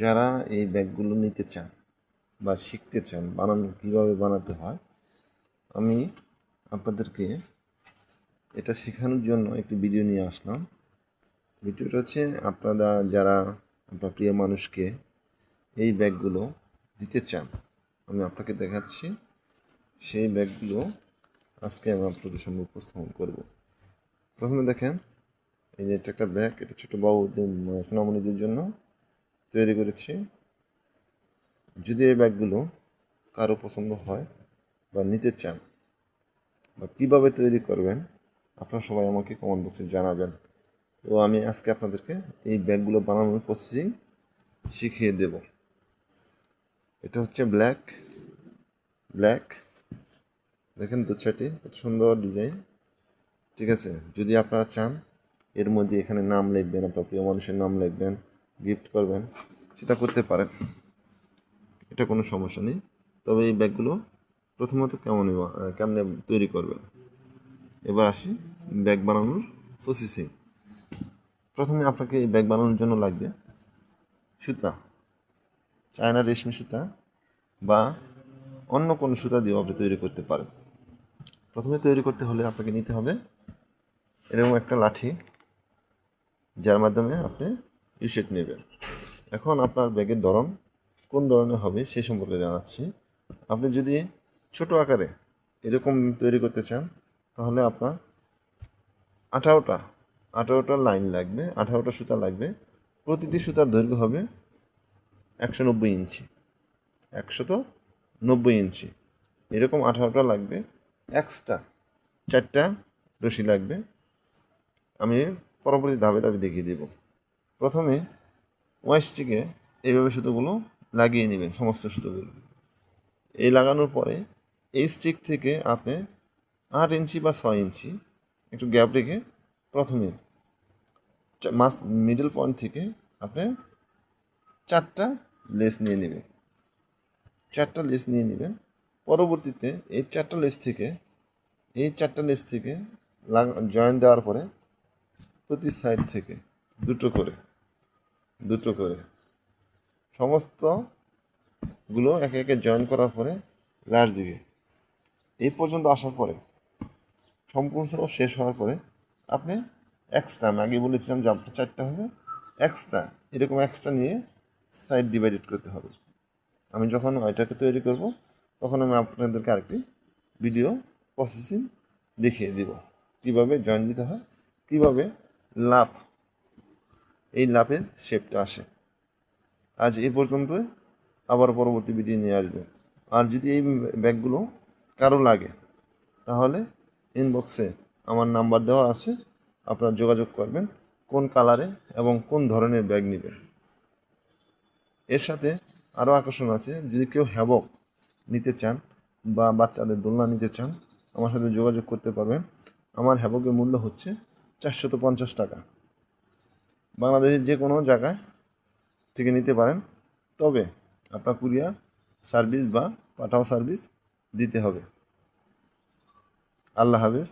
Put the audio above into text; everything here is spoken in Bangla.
যারা এই ব্যাগগুলো নিতে চান বা শিখতে চান বানানো কীভাবে বানাতে হয়, আমি আপনাদেরকে এটা শেখানোর জন্য একটি ভিডিও নিয়ে আসলাম। ভিডিওটা হচ্ছে আপনারা যারা আপনার প্রিয় মানুষকে এই ব্যাগগুলো দিতে চান, আমি আপনাকে দেখাচ্ছি সেই ব্যাগগুলো আজকে আমি আপনাদের সামনে উপস্থাপন করব। প্রথমে দেখেন, এই যে এটা একটা ব্যাগ, এটা ছোটো বাবু সোনামণিদের জন্য তৈরি করেছি। যদি এই ব্যাগগুলো কারো পছন্দ হয় বা নিতে চান বা কীভাবে তৈরি করবেন, আপনারা সবাই আমাকে কমেন্ট বক্সে জানাবেন। তো আমি আজকে আপনাদেরকে এই ব্যাগগুলো বানানোর প্রসেসিং শিখিয়ে দেব। এটা হচ্ছে ব্ল্যাক দেখেন দু সাইডে কত সুন্দর ডিজাইন। ঠিক আছে, যদি আপনারা চান এর মধ্যে এখানে নাম লিখবেন, আপনার প্রিয় মানুষের নাম লিখবেন, গিফট করবেন, সেটা করতে পারেন, এটা কোনো সমস্যা নেই। তবে এই ব্যাগগুলো প্রথমত কেমনে তৈরি করবেন। এবার আসি ব্যাগ বানানোর প্রসেসিং। প্রথমে আপনাকে এই ব্যাগ বানানোর জন্য লাগবে সুতা, চায়না রেশমি সুতা বা অন্য কোনো সুতা দিয়েও আপনি তৈরি করতে পারেন। প্রথমে তৈরি করতে হলে আপনাকে নিতে হবে এরকম একটা লাঠি, যার মাধ্যমে আপনি ইউশেট নেবেন। এখন আপনার ব্যাগের ধরন কোন ধরনের হবে সে সম্পর্কে জানাচ্ছি। আপনি যদি ছোট আকারে এরকম তৈরি করতে চান, তাহলে আপনার 18টা লাইন লাগবে, 18টা সুতা লাগবে। প্রতিটি সুতার দৈর্ঘ্য হবে 190 ইঞ্চি, 190 ইঞ্চি। এরকম 18টা লাগবে। এক্সট্রা 4টা রশি লাগবে। আমি পরবর্তী ধাপে দেখিয়ে দেব। প্রথমে ওয়াইস্টিকে এইভাবে সুতোগুলো লাগিয়ে নেবেন, সমস্ত সুতোগুলো। এই লাগানোর পরে এই স্টিক থেকে আপনি 8 ইঞ্চি বা 6 ইঞ্চি একটু গ্যাপ রেখে প্রথমে মিডল পয়েন্ট থেকে আপনি 4টা লেস নিয়ে নেবেন। 4টা লেস নিয়ে নেবেন। পরবর্তীতে এই 4টা লেস থেকে জয়েন দেওয়ার পরে প্রতি সাইড থেকে দুটো করে সমস্তগুলো একে একে জয়েন করার পরে লাস্ট দিকে এই পর্যন্ত আসার পরে সম্পূর্ণ শেষ হওয়ার পরে আপনি এক্সট্রা, আমি আগে বলেছিলাম যে আপনার 4টা হবে, এরকম এক্সট্রা নিয়ে সাইড ডিভাইডেড করতে হবে। আমি যখন ওইটাকে তৈরি করব তখন আমি আপনাদেরকে আরেকটি ভিডিও প্রসেসিং দেখিয়ে দেব কীভাবে জয়েন দিতে হয়, কীভাবে এই লাফের শেপটা আসে। আজ এই পর্যন্তই, আবার পরবর্তী ভিডিও নিয়ে আসবো। আর যদি এই ব্যাগগুলো কারো লাগে তাহলে ইনবক্সে আমার নাম্বার দেওয়া আছে, আপনারা যোগাযোগ করবেন কোন কালারে এবং কোন ধরনের ব্যাগ নেবেন। এর সাথে আরও আকর্ষণ আছে, যদি কেউ হ্যাবক নিতে চান বা বাচ্চাদের দোলনা নিতে চান, আমার সাথে যোগাযোগ করতে পারবেন। আমার হ্যাবকের মূল্য হচ্ছে 450 টাকা। বাংলাদেশের যে কোনো জায়গায় থেকে নিতে পারেন, তবে আপনার কুরিয়ার সার্ভিস বা পাঠাও সার্ভিস দিতে হবে। আল্লাহ হাফেজ।